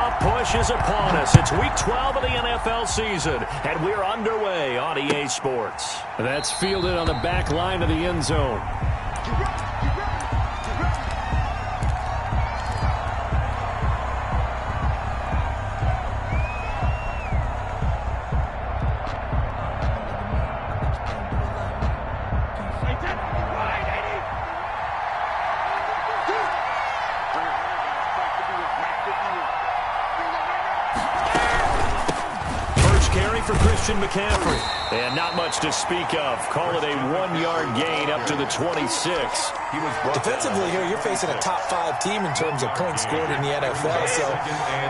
Playoff push is upon us. It's Week 12 of the NFL season, and we're underway on EA Sports. That's fielded on the back line of the end zone. McCaffrey. And not much to speak of. Call it a 1-yard gain up to the 26. Defensively here, you're facing a top 5 team in terms of points scored in the NFL. So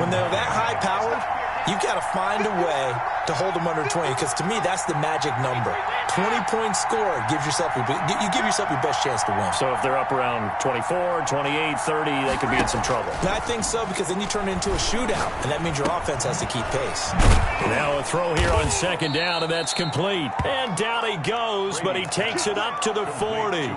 when they're that high-powered, you've got to find a way to hold them under 20, because to me, that's the magic number. 20 points scored gives yourself you give yourself your best chance to win. So if they're up around 24, 28, 30, they could be in some trouble. I think so, because then you turn it into a shootout, and that means your offense has to keep pace. Now a throw here on second down, and that's complete. And down he goes, but he takes it up to the 40.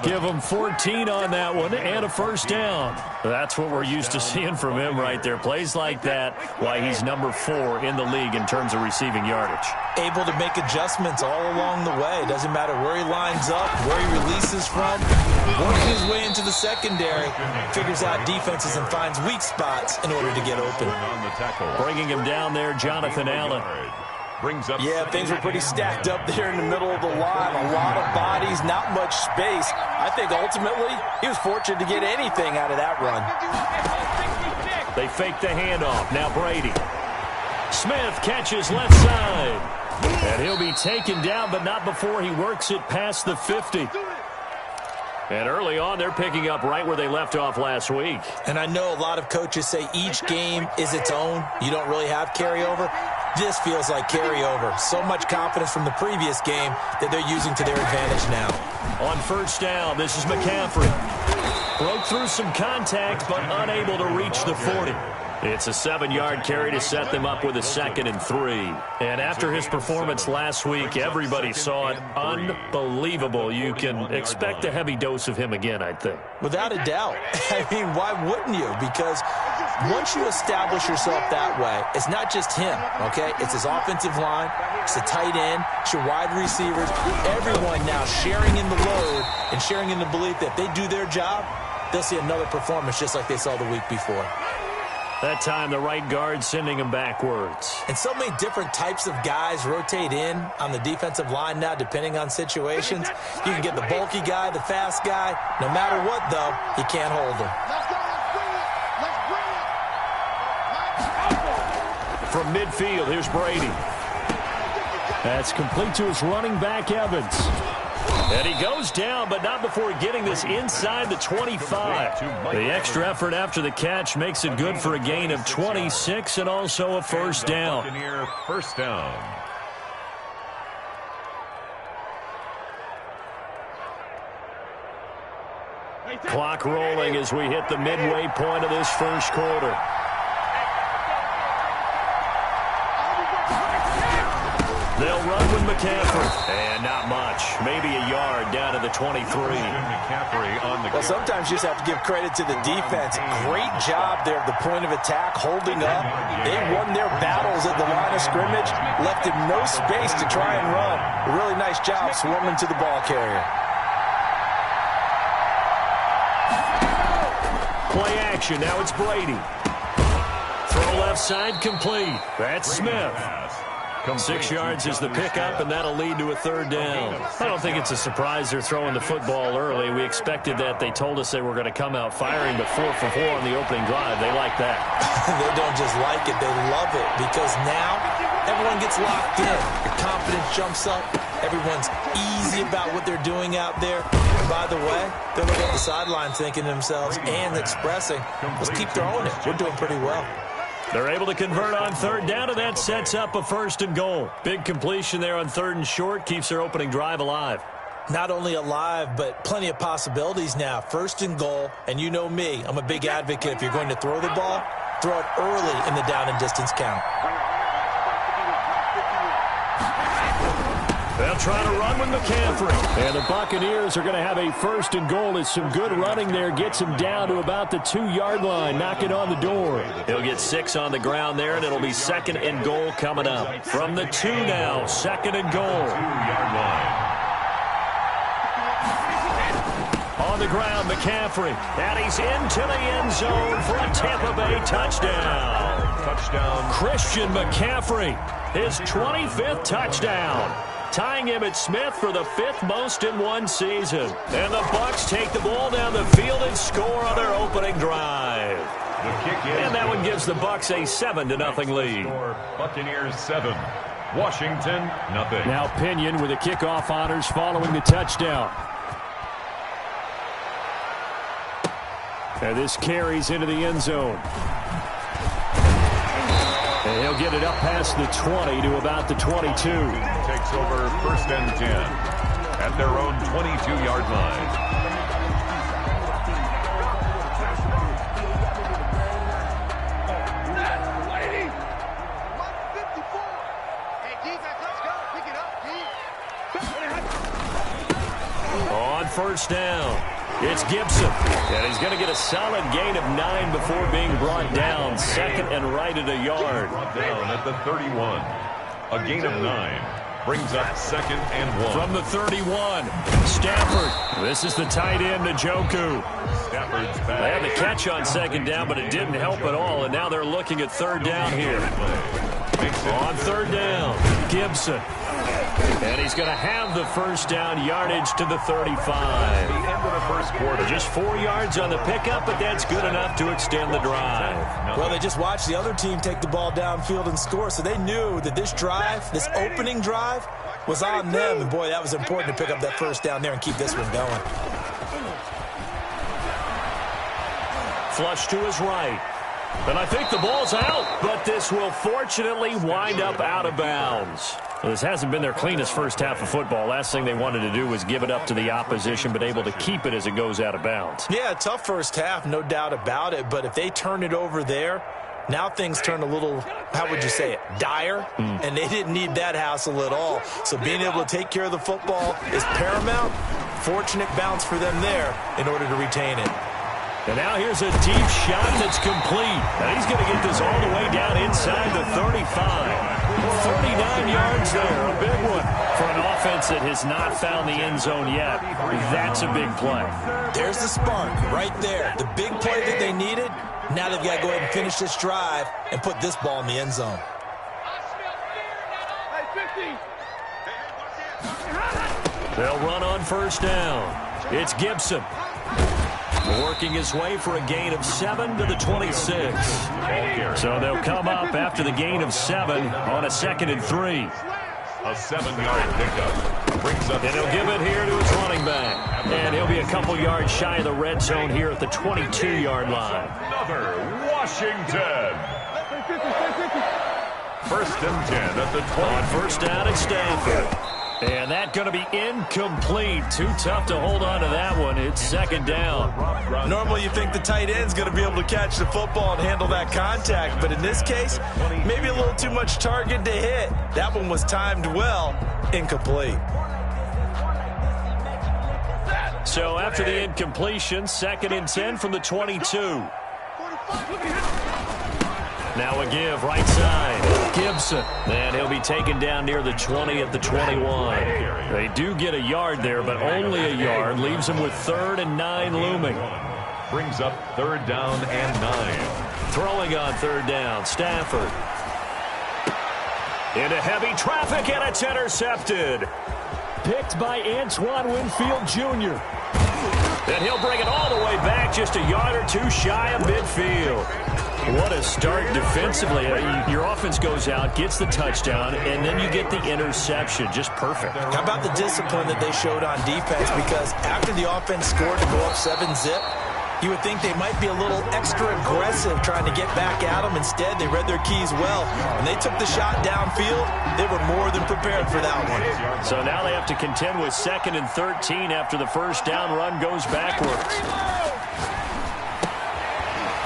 Give him 14 on that one and a first down. That's what we're used to seeing from him right there. Plays like that, why he's number 4 in the league in terms of receiving yardage. Able to make adjustments all along the way. Doesn't matter where he lines up, where he releases from. Working his way into the secondary, figures out defenses and finds weak spots in order to get open. Bringing him down there, Jonathan Allen. Yeah, things were pretty stacked up there in the middle of the line. A lot of bodies, not much space. I think ultimately he was fortunate to get anything out of that run. They fake the handoff. Now Brady. Smith catches left side. And he'll be taken down, but not before he works it past the 50. And early on, they're picking up right where they left off last week. And I know a lot of coaches say each game is its own. You don't really have carryover. This feels like carryover. So much confidence from the previous game that they're using to their advantage now. On first down, this is McCaffrey. Broke through some contact, but unable to reach the 40. It's a 7-yard carry to set them up with a 2nd and 3. And after his performance last week, everybody saw it. Unbelievable. You can expect a heavy dose of him again, I think. Without a doubt. I mean, why wouldn't you? Because once you establish yourself that way, it's not just him, okay? It's his offensive line, it's the tight end, it's your wide receivers. Everyone now sharing in the load and sharing in the belief that they do their job, they'll see another performance just like they saw the week before. That time, the right guard sending him backwards. And so many different types of guys rotate in on the defensive line now, depending on situations. You can get the bulky guy, the fast guy. No matter what, though, he can't hold him. From midfield, here's Brady. That's complete to his running back, Evans. And he goes down, but not before getting this inside the 25. The extra effort after the catch makes it good for a gain of 26 and also a first down. First down. Clock rolling as we hit the midway point of this first quarter. They'll run with McCaffrey. And not much. Maybe a yard down to the 23. Well, sometimes you just have to give credit to the defense. Great job there at the point of attack, holding up. They won their battles at the line of scrimmage, left him no space to try and run. A really nice job swarming to the ball carrier. Play action. Now it's Brady. Throw left side complete. That's Smith. 6 yards is the pickup, and that'll lead to a third down. I don't think it's a surprise they're throwing the football early. We expected that. They told us they were going to come out firing, but 4 for 4 on the opening drive. They like that. They don't just like it. They love it, because now everyone gets locked in. Your confidence jumps up. Everyone's easy about what they're doing out there. And by the way, they're looking at the sideline thinking to themselves and expressing, let's keep throwing it. We're doing pretty well. They're able to convert on third down, and that sets up a 1st and goal. Big completion there on 3rd and short keeps their opening drive alive. Not only alive, but plenty of possibilities now. 1st and goal, and you know me, I'm a big advocate. If you're going to throw the ball, throw it early in the down and distance count. They'll try to run with McCaffrey. And the Buccaneers are going to have a first and goal as some good running there gets him down to about the 2-yard line. Knock it on the door. He'll get 6 on the ground there, and it'll be second and goal coming up. From the 2 now, second and goal. 2-yard line. On the ground, McCaffrey. And he's into the end zone for a Tampa Bay touchdown. Touchdown. Christian McCaffrey, his 25th touchdown, tying him at Smith for the 5th most in one season. And the Bucs take the ball down the field and score on their opening drive. The kick is and that one gives the Bucs a 7-0 lead. Buccaneers 7, Washington nothing. Now Pinion with the kickoff honors following the touchdown. And this carries into the end zone. And he'll get it up past the 20 to about the 22. Takes over first and 10 at their own 22-yard line. On first down, it's Gibson. And he's going to get a solid gain of 9 before being brought down. Second and right at a yard. Brought down at the 31. A gain of 9 brings up second and 1. From the 31, Stafford. This is the tight end, Njoku. Stafford's They back. had the catch on second down, but it didn't help at all. And now they're looking at third down here. On third down, Gibson. And he's going to have the first down, yardage to the 35. The end of the first quarter. Just 4 yards on the pickup, but that's good enough to extend the drive. Well, they just watched the other team take the ball downfield and score, so they knew that this drive, this opening drive, was on them. And, boy, that was important to pick up that first down there and keep this one going. Flush to his right. And I think the ball's out, but this will fortunately wind up out of bounds. Well, this hasn't been their cleanest first half of football. Last thing they wanted to do was give it up to the opposition, but able to keep it as it goes out of bounds. Yeah, tough first half, no doubt about it. But if they turn it over there, now things turn a little, how would you say it, dire. And they didn't need that hassle at all. So being able to take care of the football is paramount. Fortunate bounce for them there in order to retain it. And now here's a deep shot that's complete. And he's going to get this all the way down inside the 35. 39 yards there, a big one for an offense that has not found the end zone yet. That's a big play. There's the spark right there. The big play that they needed. Now they've got to go ahead and finish this drive and put this ball in the end zone. They'll run on first down. It's Gibson. Working his way for a gain of 7 to the 26. So they'll come up after the gain of 7 on a 2nd and 3. A 7-yard pickup brings up. And he'll give it here to his running back. And he'll be a couple yards shy of the red zone here at the 22-yard line. Another Washington. First and 10 at the 20. On first down at Stafford. And that's going to be incomplete. Too tough to hold on to that one. It's second down. Normally you think the tight end's going to be able to catch the football and handle that contact, but in this case, maybe a little too much target to hit. That one was timed well, incomplete. So after the incompletion, 2nd and 10 from the 22. Now a give, right side. Gibson. And he'll be taken down near the 20 at the 21. They do get a yard there, but only a yard. Leaves them with 3rd and 9 looming. Brings up 3rd down and 9. Throwing on 3rd down, Stafford. Into heavy traffic, and it's intercepted. Picked by Antoine Winfield Jr. And he'll bring it all the way back, just a yard or two shy of midfield. What a start defensively. Your offense goes out, gets the touchdown, and then you get the interception. Just perfect. How about the discipline that they showed on defense? Because after the offense scored to go up 7-zip, you would think they might be a little extra aggressive trying to get back at them. Instead, they read their keys well. When they took the shot downfield, they were more than prepared for that one. So now they have to contend with 2nd and 13 after the first down run goes backwards.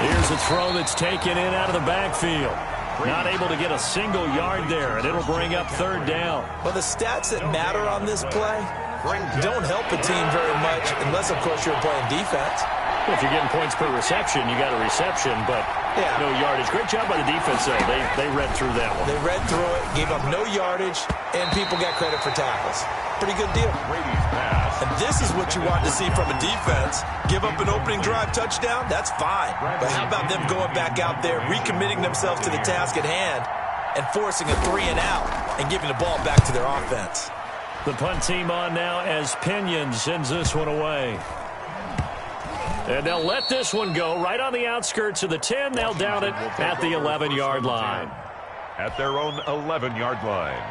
Here's a throw that's taken in out of the backfield. Not able to get a single yard there, and it'll bring up third down. Well, the stats that matter on this play don't help a team very much unless, of course, you're playing defense. Well, if you're getting points per reception, you got a reception, but no yardage. Great job by the defense, though. They read through that one. They read through it, gave up no yardage, and people got credit for tackles. Pretty good deal. And this is what you want to see from a defense. Give up an opening drive touchdown, that's fine. But how about them going back out there, recommitting themselves to the task at hand, and forcing a 3-and-out and giving the ball back to their offense? The punt team on now as Pinion sends this one away. And they'll let this one go right on the outskirts of the 10. They'll down it at the 11-yard line. At their own 11-yard line.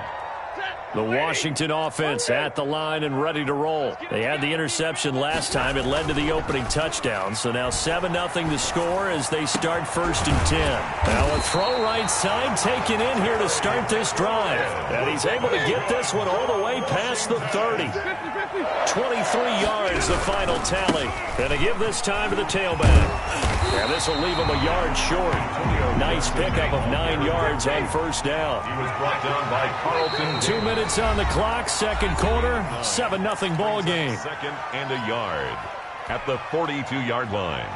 The Washington offense at the line and ready to roll. They had the interception last time. It led to the opening touchdown. So now 7-0 the score as they start 1st and 10. Now a throw right side taken in here to start this drive. And he's able to get this one all the way past the 30. 23 yards the final tally. And to give this time to the tailback. And this will leave him a yard short. Nice pickup of 9 yards on first down. He was brought down by Carlton. 2 minutes on the clock, second quarter, 7-0 ball game. Second and a yard at the 42-yard line.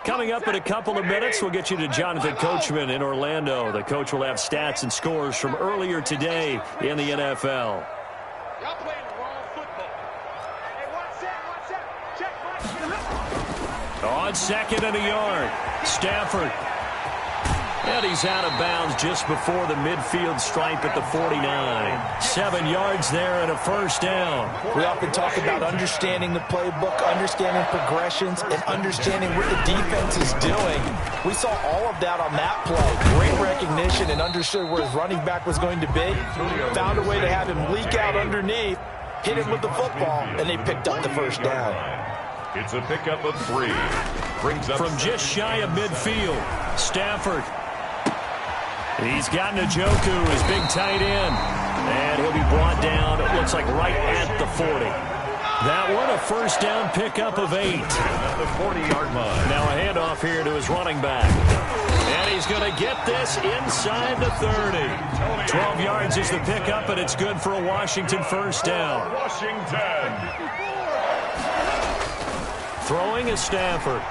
Coming up in a couple of minutes, we'll get you to Jonathan Coachman in Orlando. The coach will have stats and scores from earlier today in the NFL. Y'all playing the wrong football. Hey, one set. Check. On second and a yard, Stafford. And he's out of bounds just before the midfield stripe at the 49. 7 yards there and a first down. We often talk about understanding the playbook, understanding progressions, and understanding what the defense is doing. We saw all of that on that play. Great recognition and understood where his running back was going to be. Found a way to have him leak out underneath, hit him with the football, and they picked up the first down. It's a pickup of 3. Brings up from just shy of midfield, Stafford. He's got Njoku, his big tight end. And he'll be brought down, it looks like right at the 40. That one, a first down pickup of 8. At the 40-yard line. Now a handoff here to his running back. And he's going to get this inside the 30. 12 yards is the pickup, and it's good for a Washington first down. Washington. Throwing is Stafford.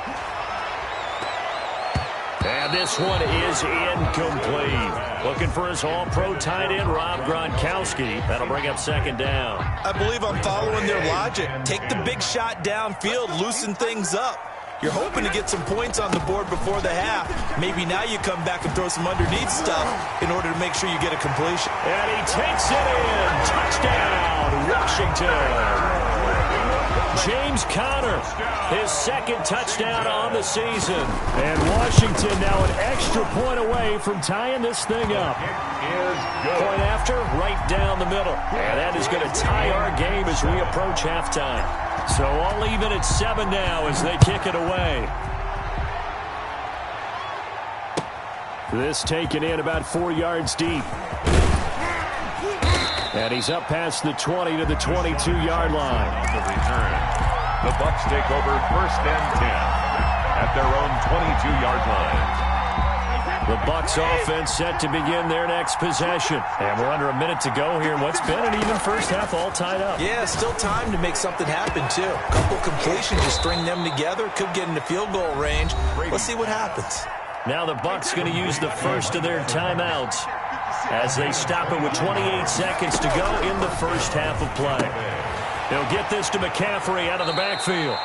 And this one is incomplete. Looking for his all-pro tight end, Rob Gronkowski. That'll bring up second down. I believe I'm following their logic. Take the big shot downfield, loosen things up. You're hoping to get some points on the board before the half. Maybe now you come back and throw some underneath stuff in order to make sure you get a completion. And he takes it in. Touchdown, Washington. James Conner, his second touchdown on the season. And Washington now an extra point away from tying this thing up. Point after, right down the middle. And that is going to tie our game as we approach halftime. So all even at 7 now as they kick it away. This taken in about 4 yards deep. And he's up past the 20 to the 22-yard line. The return. The Bucs take over 1st and 10 at their own 22-yard line. The Bucs offense set to begin their next possession. And we're under a minute to go here. What's been an even first half all tied up. Yeah, still time to make something happen, too. A couple completions to string them together. Could get into field goal range. Let's see what happens. Now the Bucs going to use the first of their timeouts as they stop it with 28 seconds to go in the first half of play. They'll get this to McCaffrey out of the backfield.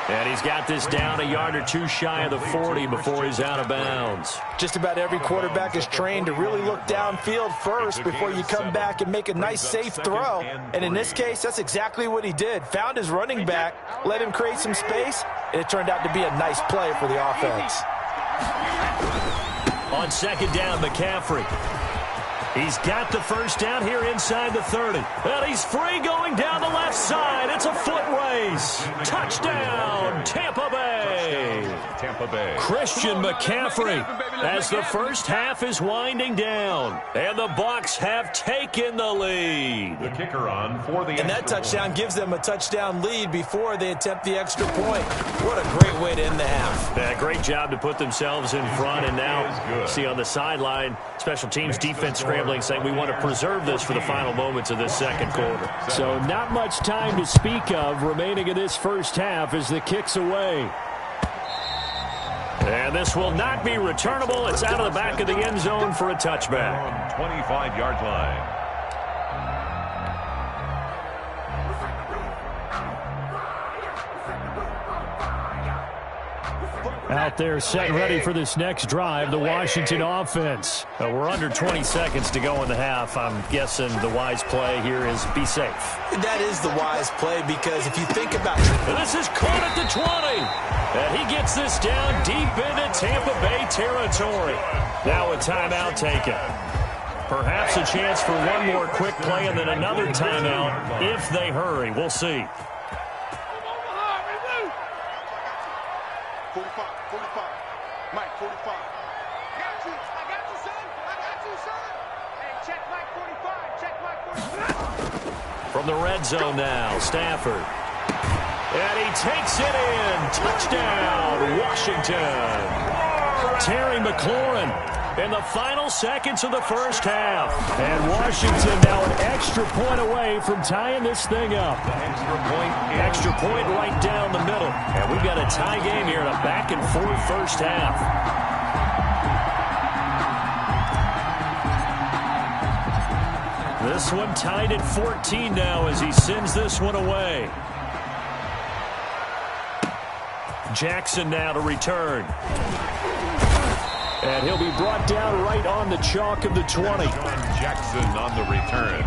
And he's got this down a yard or two shy of the 40 before he's out of bounds. Just about every quarterback is trained to really look downfield first before you come back and make a nice, safe throw. And in this case, that's exactly what he did. Found his running back, let him create some space, and it turned out to be a nice play for the offense. On second down, McCaffrey. He's got the first down here inside the 30. And he's free going down the left side. It's a foot race. Touchdown, Tampa Bay. Tampa Bay. Christian McCaffrey as the first half is winding down. And the Bucs have taken the lead. The kicker on for the And that touchdown gives them a touchdown lead before they attempt the extra point. What a great way to end the half. Yeah, great job to put themselves in front. And now, see on the sideline, special teams defense scrambling, saying we want to preserve this for the final moments of this second quarter. So not much time to speak of remaining in this first half as the kick's away. And this will not be returnable. It's out of the back of the end zone for a touchback. 25-yard line. Out there set and ready for this next drive, the Washington offense. We're under 20 seconds to go in the half. I'm guessing the wise play here is be safe. That is the wise play because if you think about it. This is caught at the 20. And he gets this down deep into Tampa Bay territory. Now a timeout taken. Perhaps a chance for one more quick play and then another timeout if they hurry. We'll see. 45, 45. Mike, 45. I got you, son. I got you, son. Hey, check Mike 45. Check Mike 45. From the red zone now, Stafford. And he takes it in. Touchdown, Washington. Terry McLaurin in the final seconds of the first half. And Washington now an extra point away from tying this thing up. Extra point right down the middle. And we've got a tie game here in a back-and-forth first half. This one tied at 14 now as he sends this one away. Jackson now to return. And he'll be brought down right on the chalk of the 20. Jackson on the return.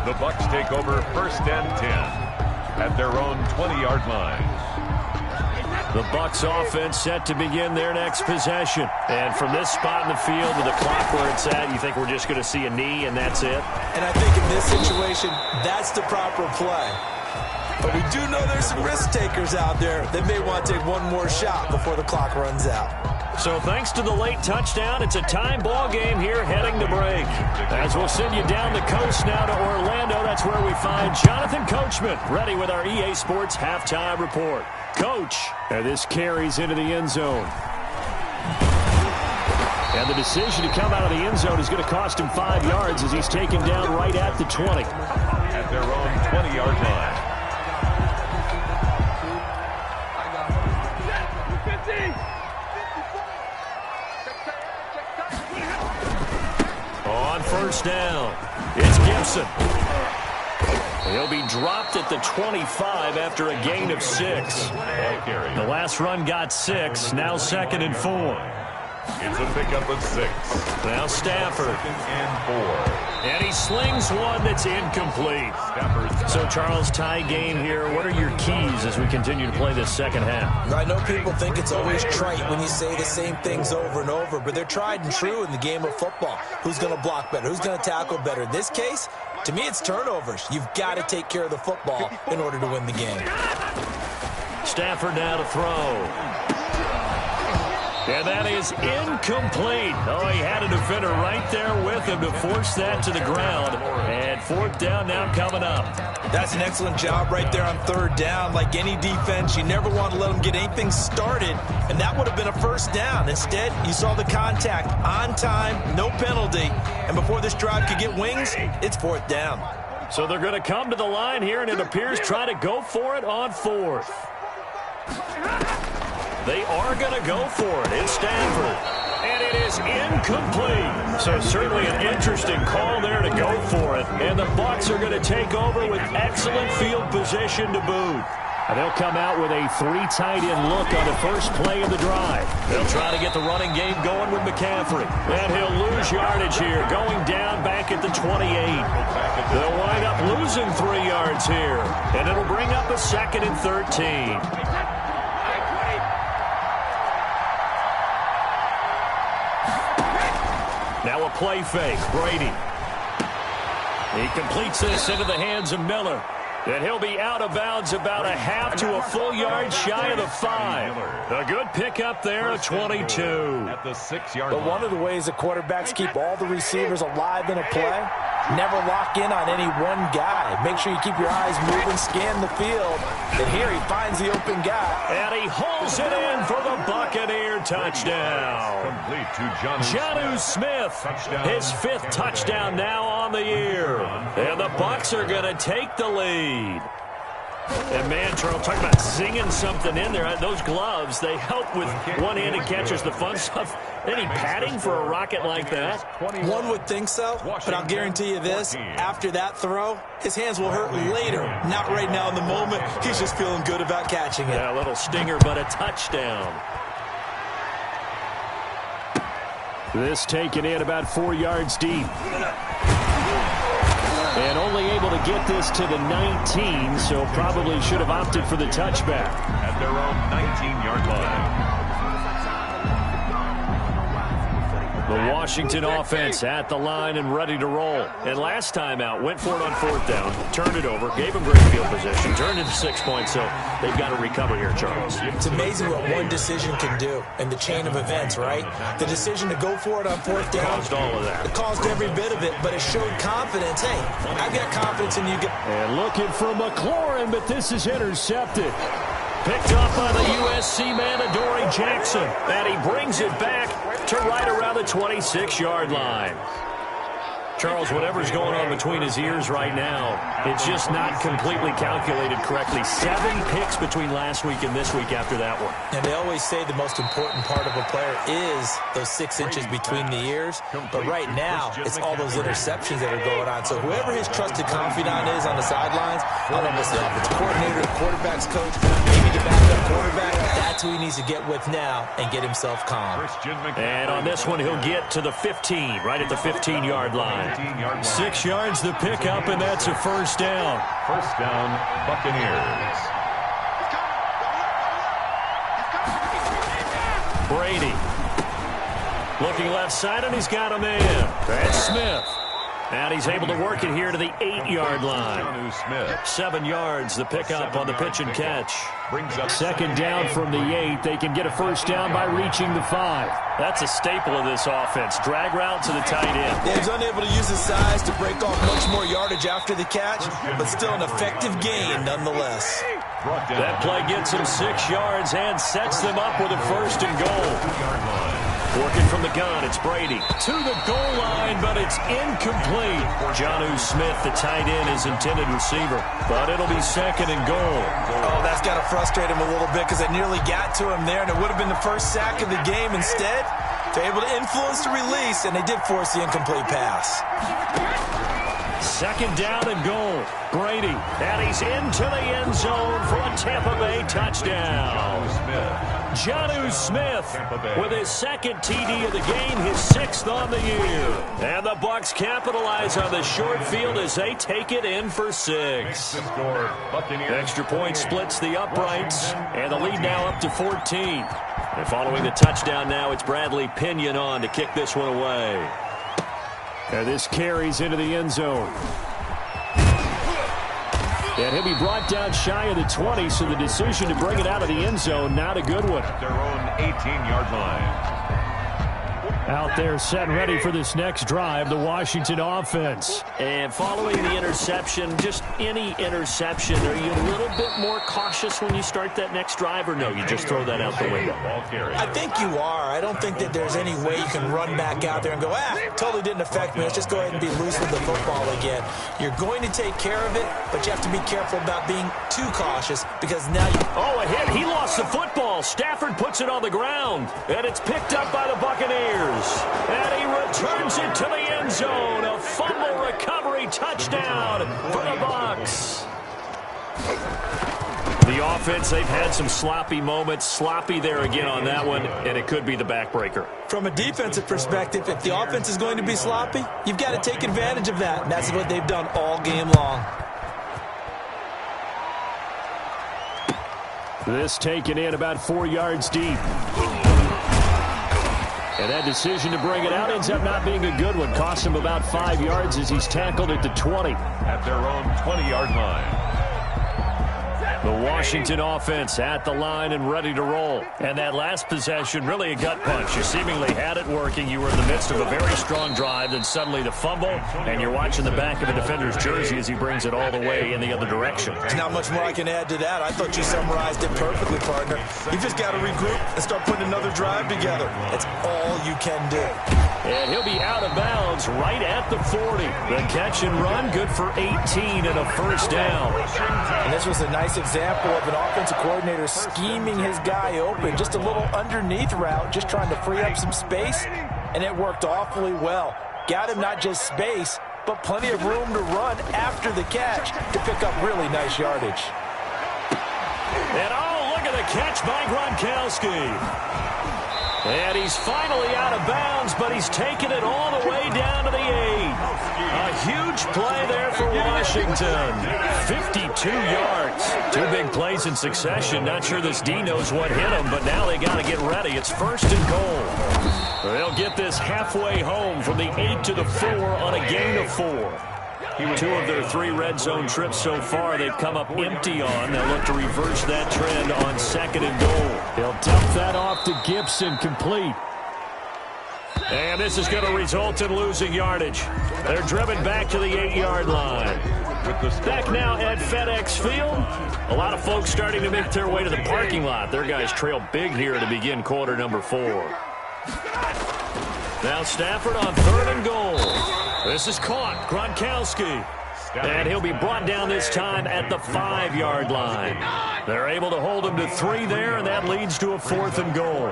The Bucs take over first and 10 at their own 20-yard line. The Bucs offense set to begin their next possession. And from this spot in the field with the clock where it's at, you think we're just going to see a knee and that's it? And I think in this situation, that's the proper play. But we do know there's some risk takers out there that may want to take one more shot before the clock runs out. So thanks to the late touchdown, it's a time ball game here heading to break. As we'll send you down the coast now to Orlando, that's where we find Jonathan Coachman ready with our EA Sports halftime report. Coach, and this carries into the end zone. And the decision to come out of the end zone is going to cost him 5 yards as he's taken down right at the 20. At their own 20-yard line. On first down, it's Gibson. He'll be dropped at the 25 after a gain of 6. The last run got 6, now 2nd and 4. It's a pickup of 6. Now Stafford. 2nd and 4. And he slings one that's incomplete. So, Charles, tie game here. What are your keys as we continue to play this second half? I know people think it's always trite when you say the same things over and over, but they're tried and true in the game of football. Who's going to block better? Who's going to tackle better? In this case, to me, it's turnovers. You've got to take care of the football in order to win the game. Stafford now to throw. And that is incomplete. Oh, he had a defender right there with him to force that to the ground. And 4th down now coming up. That's an excellent job right there on 3rd down. Like any defense, you never want to let them get anything started, and that would have been a 1st down. Instead, you saw the contact on time, no penalty, and before this drive could get wings, it's 4th down. So they're going to come to the line here, and it appears try to go for it on 4th. They are going to go for it. It's Stafford. And it is incomplete. So certainly an interesting call there to go for it. And the Bucs are going to take over with excellent field position to boot. And they'll come out with a 3 tight end look on the first play of the drive. They'll try to get the running game going with McCaffrey. And he'll lose yardage here, going down back at the 28. They'll wind up losing 3 yards here. And it'll bring up a 2nd and 13. Now a play fake. Brady He completes this into the hands of Miller. And he'll be out of bounds about a half to a full yard shy of the 5. A good pickup there, a 22. At the 6-yard But line. one of the ways the quarterbacks keep all the receivers alive in a play, never lock in on any one guy. Make sure you keep your eyes moving, scan the field. And here he finds the open guy. And he hauls it in for the Buccaneer touchdown. Complete to Jonnu Smith, his 5th touchdown now on the year. And the Bucs are going to take the lead. And, man, Charles, talking about singing something in there. Those gloves, they help with one-handed catches, the fun stuff. Any padding for a rocket like that? One would think so, but I'll guarantee you this. After that throw, his hands will hurt later. Not right now in the moment. He's just feeling good about catching it. Yeah, a little stinger, but a touchdown. This taken in about 4 yards deep. And only able to get this to the 19, so probably should have opted for the touchback. At their own 19-yard line. The Washington offense at the line and ready to roll. And last time out, went for it on 4th down, turned it over, gave them great field position, turned into 6 points, so they've got to recover here, Charles. It's amazing what one decision can do in the chain of events, right? The decision to go for it on 4th down. Caused all of that. It caused every bit of it, but it showed confidence. Hey, I've got confidence in you. And looking for McLaurin, but this is intercepted. Picked up by the USC man, Adoree Jackson. And he brings it back to right around the 26-yard line. Charles, whatever's going on between his ears right now, it's just not completely calculated correctly. 7 picks between last week and this week after that one. And they always say the most important part of a player is those 6 inches between the ears. But right now, it's all those interceptions that are going on. So whoever his trusted confidant is on the sidelines, I don't know if it's the offensive coordinator, the quarterback's coach, maybe the backup quarterback, that's who he needs to get with now and get himself calm. And on this one, he'll get to the 15, right at the 15-yard line. 6 yards the pickup, and that's a first down. First down, Buccaneers. Brady looking left side, and he's got a man. That's Smith. And he's able to work it here to the 8-yard line. 7 yards, the pickup on the pitch and catch. Second down from the 8. They can get a first down by reaching the 5. That's a staple of this offense. Drag route to the tight end. Yeah, he's unable to use his size to break off much more yardage after the catch, but still an effective gain nonetheless. That play gets him 6 yards and sets them up with a first and goal. Working from the gun, it's Brady. To the goal line, but it's incomplete. Jonnu Smith, the tight end, is intended receiver. But it'll be second and goal. Oh, that's got to frustrate him a little bit because they nearly got to him there, and it would have been the first sack of the game. Instead, they're able to influence the release, and they did force the incomplete pass. Second down and goal. Brady, and he's into the end zone for a Tampa Bay touchdown. Jonnu Smith with his second TD of the game, his 6th on the year. And the Bucs capitalize on the short field as they take it in for 6. Extra point splits the uprights, and the lead now up to 14. And following the touchdown now, it's Bradley Pinion on to kick this one away. And this carries into the end zone. And he'll be brought down shy of the 20, so the decision to bring it out of the end zone, not a good one. At their own 18-yard line. Out there set and ready for this next drive, the Washington offense. And following the interception, just any interception, are you a little bit more cautious when you start that next drive, or no, you just throw that out the window? I think you are. I don't think that there's any way you can run back out there and go, totally didn't affect me. Let's just go ahead and be loose with the football again. You're going to take care of it, but you have to be careful about being too cautious because now you... Oh, a hit. He lost the football. Stafford puts it on the ground, and it's picked up by the Buccaneers. And he returns it to the end zone. A fumble recovery touchdown for the Bucs. The offense, they've had some sloppy moments. Sloppy there again on that one, and it could be the backbreaker. From a defensive perspective, if the offense is going to be sloppy, you've got to take advantage of that, and that's what they've done all game long. This taken in about 4 yards deep. And that decision to bring it out ends up not being a good one. Cost him about 5 yards as he's tackled at the 20. At their own 20-yard line. The Washington offense at the line and ready to roll. And that last possession, really a gut punch. You seemingly had it working. You were in the midst of a very strong drive, then suddenly the fumble, and you're watching the back of a defender's jersey as he brings it all the way in the other direction. There's not much more I can add to that. I thought you summarized it perfectly, partner. You just got to regroup and start putting another drive together. That's all you can do. And he'll be out of bounds right at the 40. The catch and run, good for 18 and a first down. And this was a nice example of an offensive coordinator scheming his guy open. Just a little underneath route, just trying to free up some space, and it worked awfully well. Got him not just space, but plenty of room to run after the catch to pick up really nice yardage. And oh, look at the catch by Gronkowski. And he's finally out of bounds, but he's taken it all the way down to the 8. A huge play there for Washington. 52 yards. 2 big plays in succession. Not sure this D knows what hit him, but now they got to get ready. It's first and goal. They'll get this halfway home from the 8 to the 4 on a gain of 4. 2 of their 3 red zone trips so far they've come up empty on. They'll look to reverse that trend on second and goal. He'll dump that off to Gibson, complete. And this is going to result in losing yardage. They're driven back to the 8-yard line. Back now at FedEx Field. A lot of folks starting to make their way to the parking lot. Their guys trail big here to begin quarter number 4. Now Stafford on 3rd and goal. This is caught. Gronkowski. And he'll be brought down this time at the 5-yard line. They're able to hold him to 3 there, and that leads to a 4th and goal.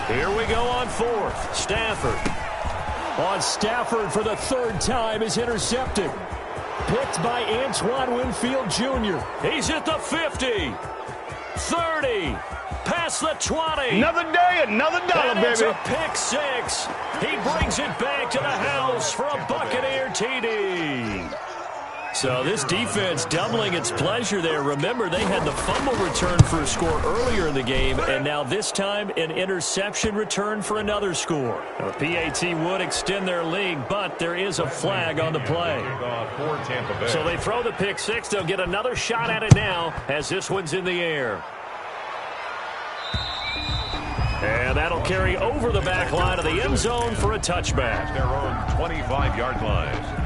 Here we go on 4th. Stafford. On Stafford for the 3rd time is intercepted. Picked by Antoine Winfield Jr. He's at the 50. 30. Past the 20. Another day, another dollar, baby. It's a pick 6. He brings it back to the house for a Buccaneer TD. So this defense doubling its pleasure there. Remember, they had the fumble return for a score earlier in the game, and now this time an interception return for another score. Now, the PAT would extend their lead, but there is a flag on the play. So they throw the pick 6. They'll get another shot at it now as this one's in the air. And that'll carry over the back line of the end zone for a touchback. Their own 25-yard line.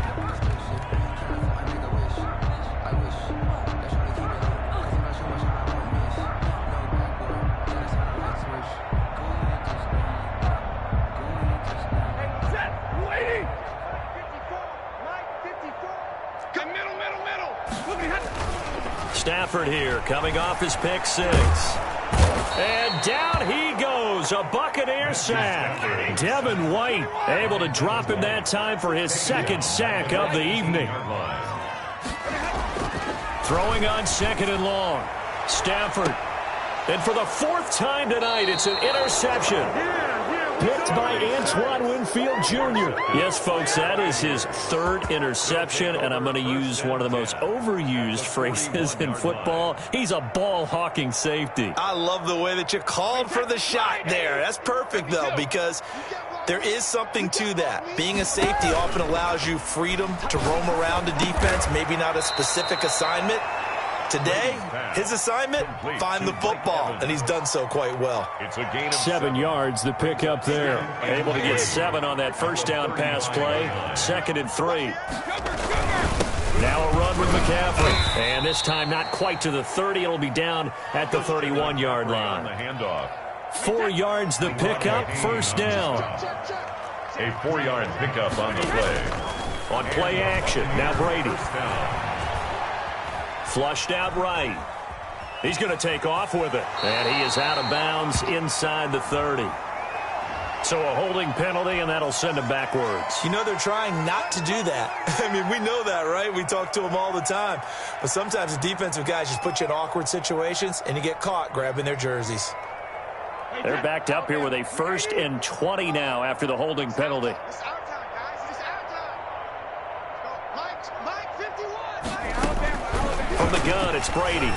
Stafford here, coming off his pick 6. And down he goes, a Buccaneer sack. Devin White able to drop him that time for his 2nd sack of the evening. Throwing on 2nd and long. Stafford. And for the 4th time tonight, it's an interception. Picked by Antoine Winfield Jr. Yes, folks, that is his 3rd interception, and I'm going to use one of the most overused phrases in football. He's a ball-hawking safety. I love the way that you called for the shot there. That's perfect, though, because there is something to that. Being a safety often allows you freedom to roam around the defense, maybe not a specific assignment. Today, his assignment, find the football, and he's done so quite well. It's a gain of 7 yards, the pickup there. Able to get 7 on that first down pass play. 2nd and 3. Now a run with McCaffrey. And this time not quite to the 30. It'll be down at the 31-yard line. 4 yards, the pickup, first down. A 4-yard pickup on the play. On play action, now Brady. Flushed out right. He's going to take off with it. And he is out of bounds inside the 30. So a holding penalty, and that'll send him backwards. You know, they're trying not to do that. I mean, we know that, right? We talk to them all the time. But sometimes the defensive guys just put you in awkward situations, and you get caught grabbing their jerseys. They're backed up here with a 1st and 20 now after the holding penalty. It's our time, guys. It's our time. Mike 51. From the gun, it's Brady.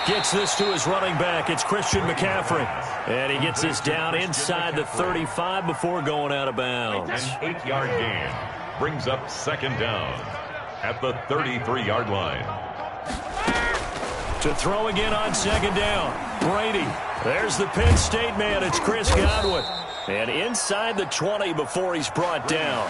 Gets this to his running back. It's Christian McCaffrey. And he gets this down inside the 35 before going out of bounds. An 8-yard gain brings up second down at the 33-yard line. To throw again on second down. Brady. There's the Penn State man. It's Chris Godwin. And inside the 20 before he's brought down.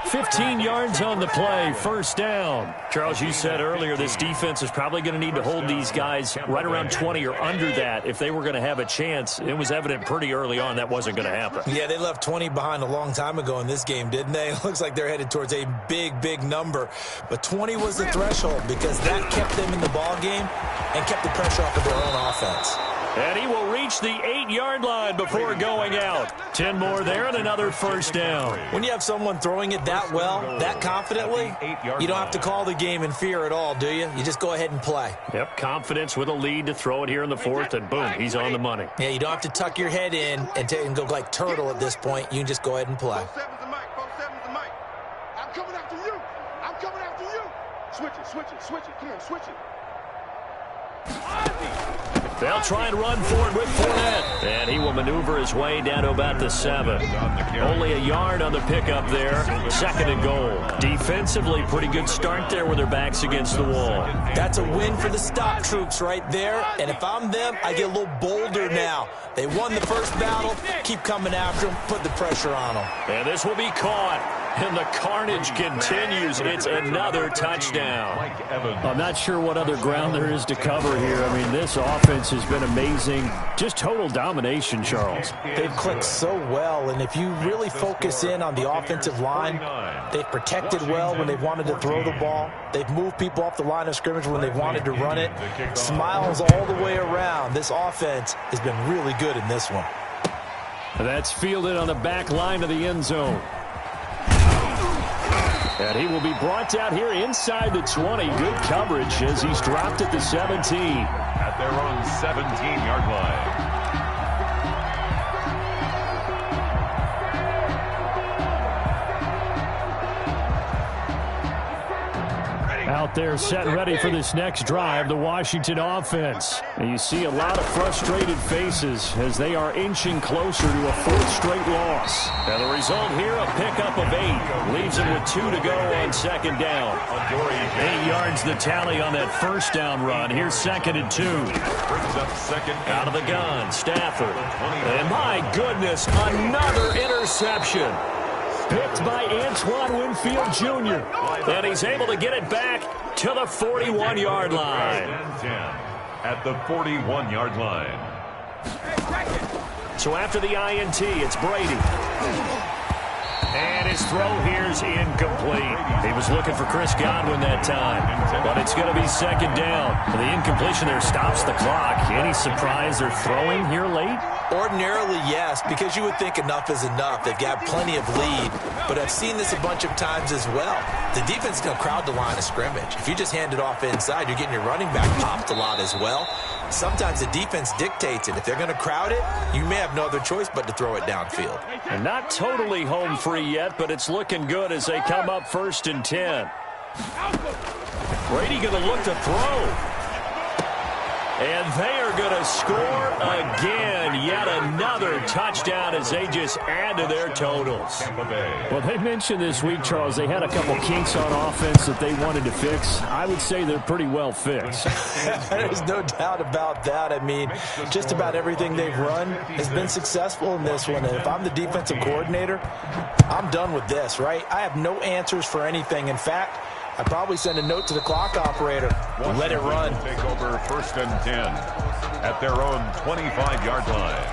15 yards on the play, first down. Charles, you said earlier this defense is probably going to need to hold these guys right around 20 or under that if they were going to have a chance. It was evident pretty early on that wasn't going to happen. Yeah, they left 20 behind a long time ago in this game, didn't they? It looks like they're headed towards a big, big number. But 20 was the threshold because that kept them in the ball game and kept the pressure off of their own offense. And he will reach the 8-yard line before going out. 10 more there and another first down. When you have someone throwing it that well, that confidently, you don't have to call the game in fear at all, do you? You just go ahead and play. Yep, confidence with a lead to throw it here in the fourth, and boom, he's on the money. Yeah, you don't have to tuck your head in and go like turtle at this point. You can just go ahead and play. 4-7's the mic. 4-7's the mic. I'm coming after you. I'm coming after you. Switch it, switch it, switch it. Come on, switch it. They'll try and run forward with Fournette. And he will maneuver his way down to about the 7. Only a yard on the pickup there. Second and goal. Defensively, pretty good start there with their backs against the wall. That's a win for the stop troops right there. And if I'm them, I get a little bolder now. They won the first battle. Keep coming after them. Put the pressure on them. And this will be caught. And the carnage continues. It's another touchdown. I'm not sure what other ground there is to cover here. I mean, this offense has been amazing. Just total domination, Charles. They've clicked so well, and if you really focus in on the offensive line, they've protected well when they've wanted to throw the ball. They've moved people off the line of scrimmage when they've wanted to run it. Smiles all the way around. This offense has been really good in this one. That's fielded on the back line of the end zone. And he will be brought down here inside the 20. Good coverage as he's dropped at the 17. At their own 17-yard line. Out there set and ready for this next drive, the Washington offense. And you see a lot of frustrated faces as they are inching closer to a fourth straight loss. And the result here, a pickup of 8. Leaves them with 2 to go on second down. 8 yards the tally on that first down run. Here's second and 2. Out of the gun, Stafford. And my goodness, another interception. Picked by Antoine Winfield Jr. And he's able to get it back to the 41-yard line. At the 41-yard line. So after the INT, it's Brady. And his throw here's incomplete. He was looking for Chris Godwin that time. But it's going to be second down. The incompletion there stops the clock. Any surprise they're throwing here late? Ordinarily, yes, because you would think enough is enough. They've got plenty of lead, but I've seen this a bunch of times as well. The defense is going to crowd the line of scrimmage. If you just hand it off inside, you're getting your running back popped a lot as well. Sometimes the defense dictates it. If they're going to crowd it, you may have no other choice but to throw it downfield. And not totally home free yet, but it's looking good as they come up first and 10. Brady going to look to throw. And they are going to score again. Yet another touchdown as they just add to their totals. Well, they mentioned this week, Charles, they had a couple kinks on offense that they wanted to fix. I would say they're pretty well fixed. There's no doubt about that. I mean, just about everything they've run has been successful in this one. And if I'm the defensive coordinator, I'm done with this, right? I have no answers for anything. In fact, I'd probably send a note to the clock operator and let it run. Take over first and 10 at their own 25-yard line.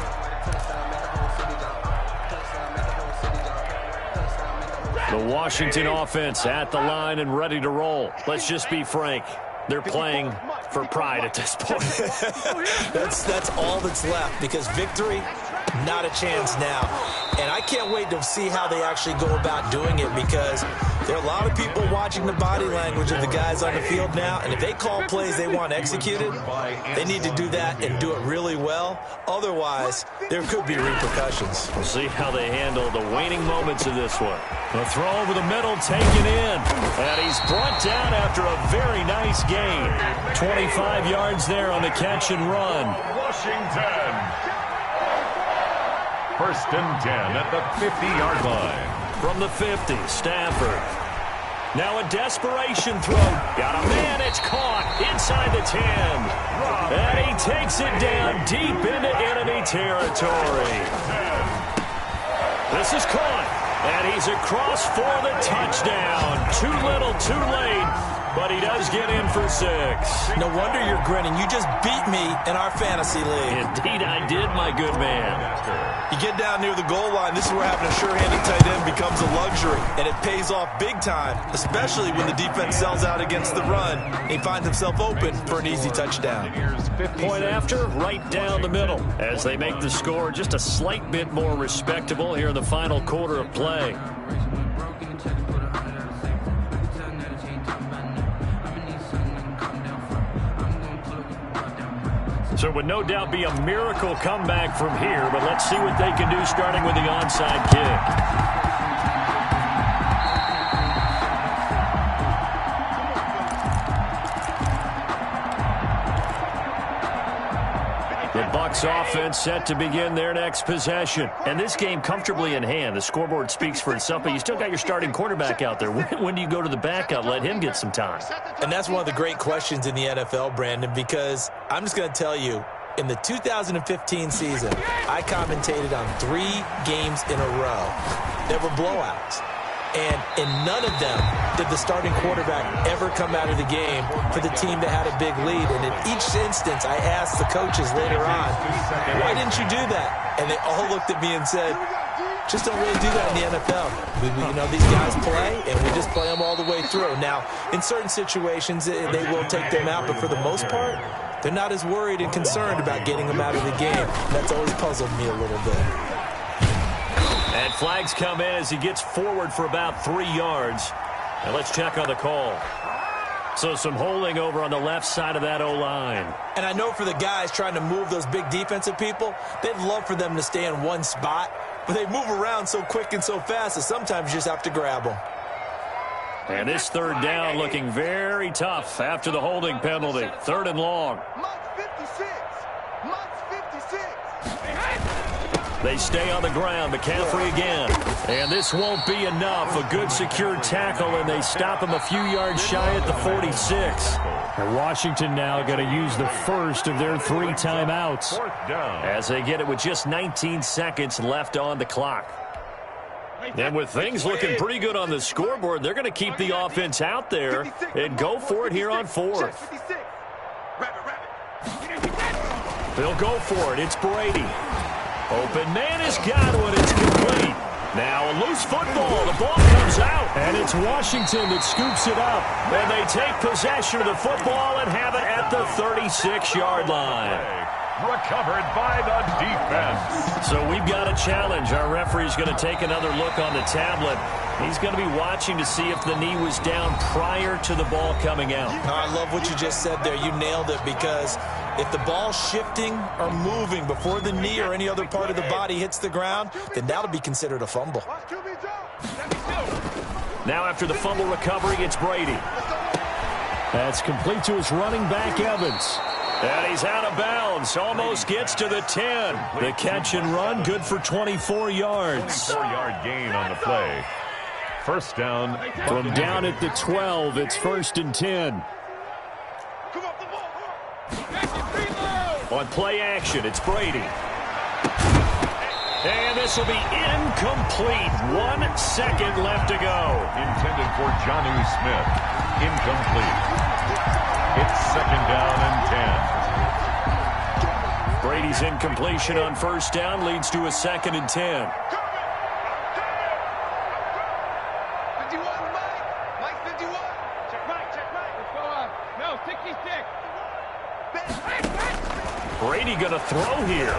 The Washington offense at the line and ready to roll. Let's just be frank. They're playing for pride at this point. That's all that's left because victory, not a chance now. And I can't wait to see how they actually go about doing it because There are a lot of people watching the body language of the guys on the field now, and if they call plays they want executed, they need to do that and do it really well. Otherwise, there could be repercussions. We'll see how they handle the waning moments of this one. The throw over the middle, taken in. And he's brought down after a very nice gain. 25 yards there on the catch and run. Washington. 1st and 10 at the 50-yard line. From the 50, Stafford. Now a desperation throw. Got a man, it's caught inside the 10. And he takes it down deep into enemy territory. This is caught. And he's across for the touchdown. Too little, too late. But he does get in for 6. No wonder you're grinning. You just beat me in our fantasy league. Indeed I did, my good man. You get down near the goal line, this is where having a sure-handed tight end becomes a luxury. And it pays off big time, especially when the defense sells out against the run. And he finds himself open for an easy touchdown. Point after, right down the middle. As they make the score just a slight bit more respectable here in the final quarter of play. So it would no doubt be a miracle comeback from here, but let's see what they can do starting with the onside kick. The Bucs offense set to begin their next possession. And this game comfortably in hand. The scoreboard speaks for itself, but you still got your starting quarterback out there. When do you go to the backup? Let him get some time. And that's one of the great questions in the NFL, Brandon, because I'm just going to tell you, in the 2015 season, I commentated on 3 games in a row that were blowouts. And in none of them did the starting quarterback ever come out of the game for the team that had a big lead. And in each instance, I asked the coaches later on, why didn't you do that? And they all looked at me and said, just don't really do that in the NFL. You know, these guys play, and we just play them all the way through. Now, in certain situations, they will take them out, but for the most part, they're not as worried and concerned about getting them out of the game. That's always puzzled me a little bit. And flags come in as he gets forward for about 3 yards. And let's check on the call. So some holding over on the left side of that O-line. And I know for the guys trying to move those big defensive people, they'd love for them to stay in one spot. But they move around so quick and so fast that sometimes you just have to grab them. And this 3rd down looking very tough after the holding penalty. 3rd and long. They stay on the ground. McCaffrey again. And this won't be enough. A good secure tackle, and they stop him a few yards shy at the 46. And Washington now going to use the first of their 3 timeouts as they get it with just 19 seconds left on the clock. And with things looking pretty good on the scoreboard, they're going to keep the offense out there and go for it here on 4th. They'll go for it. It's Brady. Open man has got one. It's complete. Now a loose football. The ball comes out. And it's Washington that scoops it up. And they take possession of the football and have it at the 36-yard line. Recovered by the defense. So we've got a challenge. Our referee's going to take another look on the tablet. He's going to be watching to see if the knee was down prior to the ball coming out. I love what you just said there. You nailed it, because if the ball's shifting or moving before the knee or any other part of the body hits the ground, then that'll be considered a fumble. Now after the fumble recovery, it's Brady. That's complete to his running back, Evans. And he's out of bounds. Almost gets to the 10. The catch and run, good for 24 yards. 24-yard gain on the play. 1st down. From down at the 12, it's 1st and 10. On play action, it's Brady. And this will be incomplete. 1 second left to go. Intended for Johnny Smith. Incomplete. It's 2nd down and 10. Brady's incompletion on 1st down leads to a 2nd and 10. 51, Mike 51. Check Mike. Let's go on. No, 66. Brady going to throw here.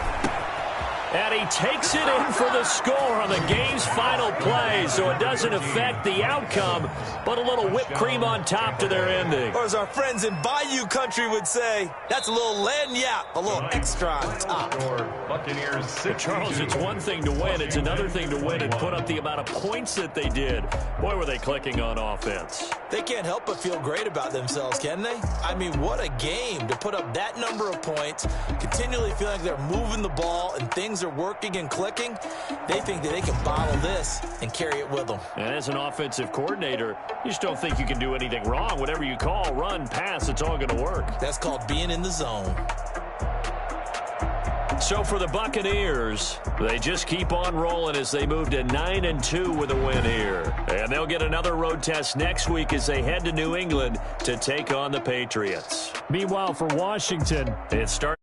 And he takes it in for the score on the game's final play, so it doesn't affect the outcome, but a little whipped cream on top to their ending. Or as our friends in Bayou country would say, that's a little lagniappe, a little extra on top. Buccaneers 6. Charles, it's one thing to win. It's another thing to win and put up the amount of points that they did. Boy, were they clicking on offense. They can't help but feel great about themselves, can they? I mean, what a game to put up that number of points, continually feeling like they're moving the ball and things are working and clicking. They think that they can bottle this and carry it with them. And as an offensive coordinator, you just don't think you can do anything wrong. Whatever you call, run, pass, it's all going to work. That's called being in the zone. So for the Buccaneers, they just keep on rolling as they move to 9-2 with a win here. And they'll get another road test next week as they head to New England to take on the Patriots. Meanwhile, for Washington, it starts.